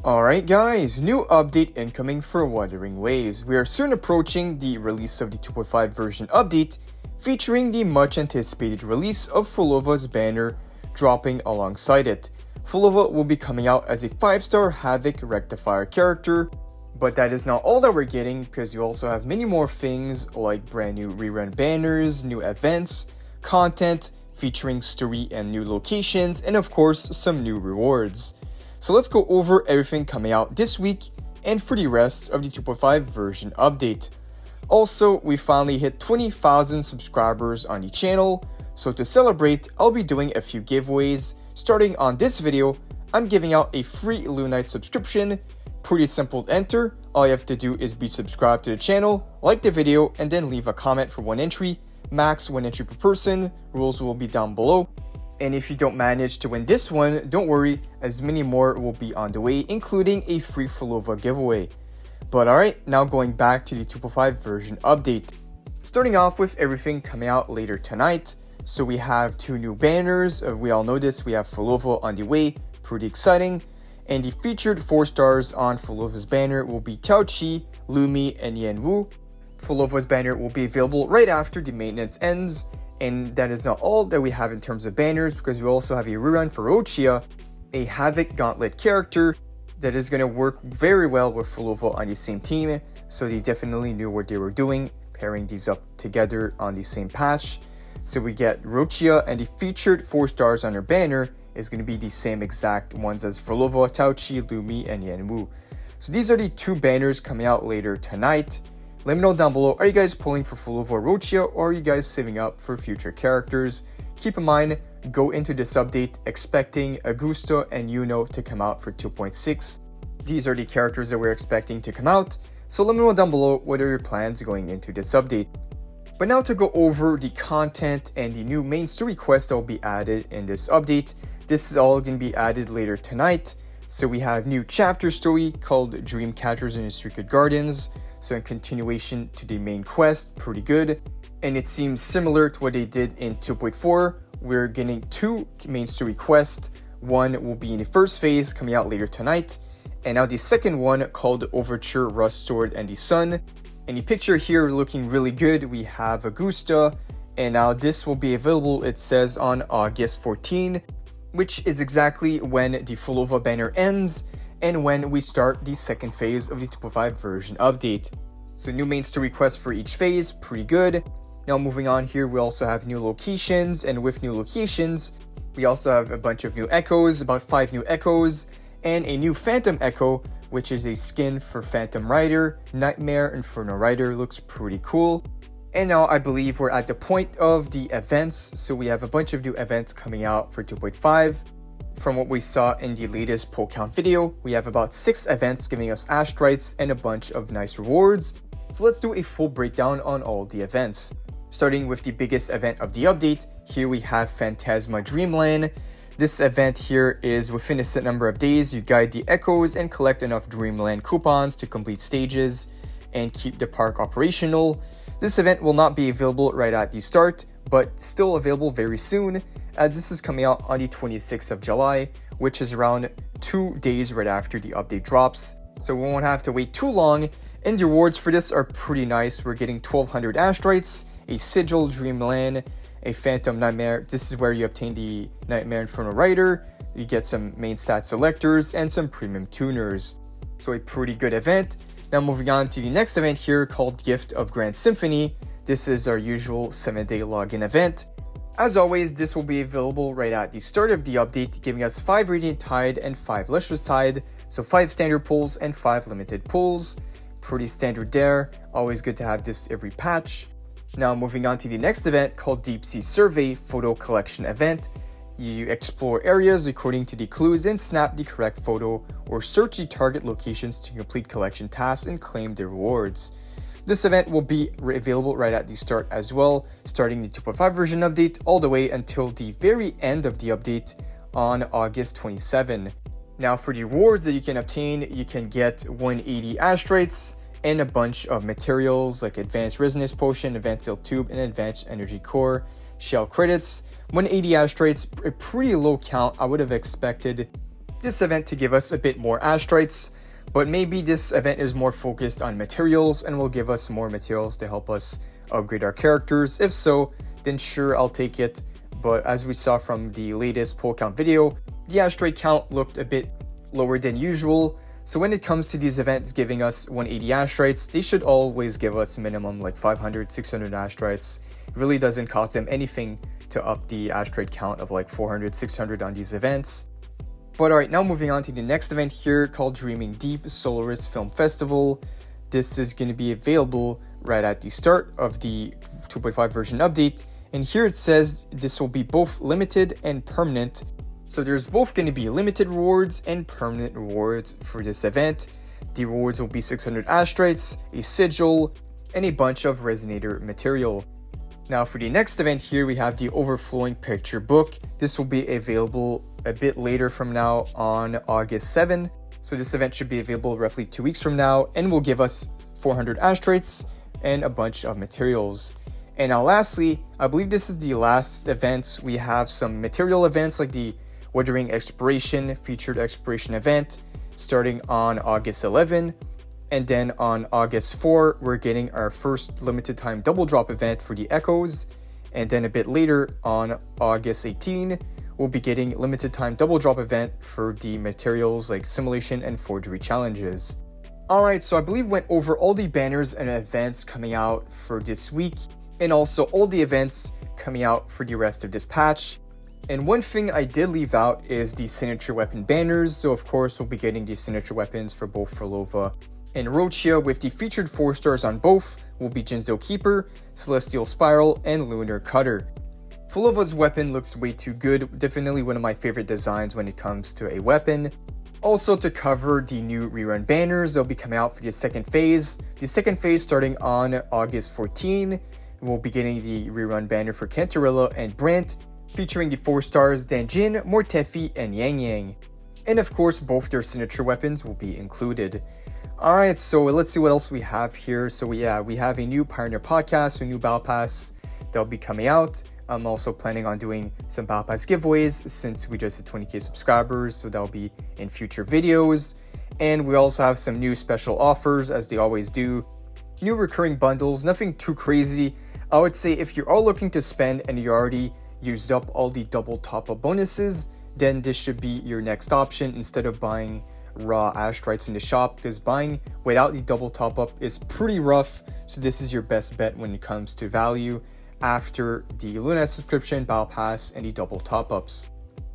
Alright guys, new update incoming for Wuthering Waves. We are soon approaching the release of the 2.5 version update, featuring the much anticipated release of PHROLOVA's banner dropping alongside it. PHROLOVA will be coming out as a 5-star Havoc Rectifier character, but that is not all that we're getting, because you also have many more things like brand new rerun banners, new events, content featuring story and new locations, and of course some new rewards. So let's go over everything coming out this week and for the rest of the 2.5 version update. Also, we finally hit 20,000 subscribers on the channel, so to celebrate, I'll be doing a few giveaways. Starting on this video, I'm giving out a free lunite subscription. Pretty simple to enter. All you have to do is be subscribed to the channel, like the video, and then leave a comment for one entry. Max 1 entry per person. Rules will be down below. And if you don't manage to win this one, don't worry, as many more will be on the way, including a free PHROLOVA giveaway. But alright, now going back to the 2.5 version update. Starting off with everything coming out later tonight. So we have 2 new banners. We all know this. We have PHROLOVA on the way. Pretty exciting. And the featured 4 stars on PHROLOVA's banner will be Taochi, Lumi, and Yanwu. PHROLOVA's banner will be available right after the maintenance ends. And that is not all that we have in terms of banners, because we also have a rerun for ROCCIA, a Havoc Gauntlet character that is going to work very well with PHROLOVA on the same team. So they definitely knew what they were doing, pairing these up together on the same patch. So we get ROCCIA, and the featured 4 stars on her banner is going to be the same exact ones as PHROLOVA, Taochi, Lumi, and Yanwu. So these are the 2 banners coming out later tonight. Let me know down below, are you guys pulling for PHROLOVA or ROCCIA, or are you guys saving up for future characters? Keep in mind, go into this update expecting Augusta and Yuno to come out for 2.6. These are the characters that we're expecting to come out, so let me know down below what are your plans going into this update. But now to go over the content and the new main story quests that will be added in this update. This is all going to be added later tonight. So we have new chapter story called Dreamcatchers in the Secret Gardens. So in continuation to the main quest, pretty good. And it seems similar to what they did in 2.4. We're getting 2 main story quests. One will be in the first phase coming out later tonight. And now the second one called Overture, Rust Sword, and the Sun. And the picture here looking really good. We have Augusta. And now this will be available, it says, on August 14, which is exactly when the PHROLOVA banner ends and when we start the second phase of the 2.5 version update. So new main story quests for each phase, pretty good. Now moving on here, we also have new locations, and with new locations, we also have a bunch of new echoes, about 5 new echoes, and a new Phantom Echo, which is a skin for Phantom Rider, Nightmare, Inferno Rider, looks pretty cool. And now I believe we're at the point of the events, so we have a bunch of new events coming out for 2.5. From what we saw in the latest pull count video, we have about 6 events giving us astrites and a bunch of nice rewards. So let's do a full breakdown on all the events. Starting with the biggest event of the update, here we have Phantasma Dreamland. This event here is within a set number of days, you guide the echoes and collect enough Dreamland coupons to complete stages and keep the park operational. This event will not be available right at the start, but still available very soon, as this is coming out on the 26th of July, which is around 2 days right after the update drops. So we won't have to wait too long, and the rewards for this are pretty nice. We're getting 1200 astrites, a Sigil Dreamland, a Phantom Nightmare. This is where you obtain the Nightmare Inferno Rider. You get some main stat selectors and some premium tuners. So a pretty good event. Now moving on to the next event here called Gift of Grand Symphony. This is our usual 7-day login event. As always, this will be available right at the start of the update, giving us 5 Radiant Tide and 5 Lustrous Tide. So 5 standard pulls and 5 limited pulls. Pretty standard there. Always good to have this every patch. Now moving on to the next event called Deep Sea Survey Photo Collection Event. You explore areas according to the clues and snap the correct photo, or search the target locations to complete collection tasks and claim the rewards. This event will be available right at the start as well, starting the 2.5 version update all the way until the very end of the update on August 27. Now for the rewards that you can obtain, you can get 180 astrites and a bunch of materials like Advanced Resonance Potion, Advanced Seal Tube, and Advanced Energy Core. Shell credits, 180 astrites, a pretty low count. I would have expected this event to give us a bit more astrites, but maybe this event is more focused on materials and will give us more materials to help us upgrade our characters. If so, then sure, I'll take it. But as we saw from the latest pull count video, the astrite count looked a bit lower than usual. So when it comes to these events giving us 180 astrites, they should always give us minimum like 500, 600 astrites. It really doesn't cost them anything to up the astrite count of like 400, 600 on these events. But alright, now moving on to the next event here called Dreaming Deep Solaris Film Festival. This is going to be available right at the start of the 2.5 version update. And here it says this will be both limited and permanent. So there's both going to be limited rewards and permanent rewards for this event. The rewards will be 600 astrites, a sigil, and a bunch of resonator material. Now for the next event here, we have the Overflowing Picture Book. This will be available a bit later from now on August 7. So this event should be available roughly 2 weeks from now and will give us 400 astrites and a bunch of materials. And now lastly, I believe this is the last event. We have some material events like the Wuthering Exploration featured exploration event starting on August 11. And then on August 4, we're getting our first limited time double drop event for the Echoes. And then a bit later on August 18, we'll be getting limited time double drop event for the materials like simulation and forgery challenges. Alright, so I believe went over all the banners and events coming out for this week, and also all the events coming out for the rest of this patch. And one thing I did leave out is the signature weapon banners. So of course, we'll be getting the signature weapons for both PHROLOVA and ROCCIA, with the featured 4 stars on both will be Jinzo Keeper, Celestial Spiral, and Lunar Cutter. PHROLOVA's weapon looks way too good, definitely one of my favorite designs when it comes to a weapon. Also, to cover the new rerun banners, they'll be coming out for the second phase. The second phase starting on August 14. We'll be getting the rerun banner for Cantarilla and Brant, featuring the 4 stars Danjin, Mortefi, and Yang Yang. And of course, both their signature weapons will be included. Alright, so let's see what else we have here. So yeah, we have a new Pioneer podcast, a new Battle Pass that'll be coming out. I'm also planning on doing some Battle Pass giveaways since we just hit 20k subscribers, so that'll be in future videos. And we also have some new special offers, as they always do. New recurring bundles, nothing too crazy. I would say if you're all looking to spend and you already used up all the double top-up bonuses, then this should be your next option instead of buying raw astrites in the shop, because buying without the double top-up is pretty rough. So this is your best bet when it comes to value after the lunite subscription, Battle Pass, and the double top-ups.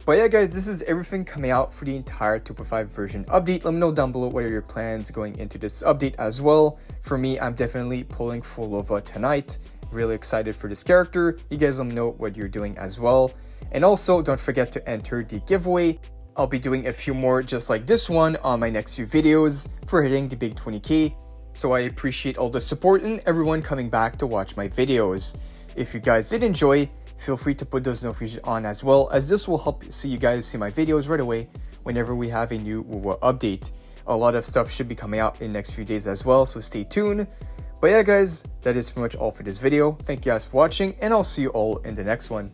But yeah guys, this is everything coming out for the entire 2.5 version update. Let me know down below what are your plans going into this update as well. For me, I'm definitely pulling PHROLOVA tonight. Really excited for this character. You guys let me know what you're doing as well. And also, don't forget to enter the giveaway. I'll be doing a few more just like this one on my next few videos for hitting the big 20k. So I appreciate all the support and everyone coming back to watch my videos. If you guys did enjoy, feel free to put those notifications on as well, as this will help you guys see my videos right away whenever we have a new WUWA update. A lot of stuff should be coming out in the next few days as well, so stay tuned. But yeah guys, that is pretty much all for this video. Thank you guys for watching, and I'll see you all in the next one.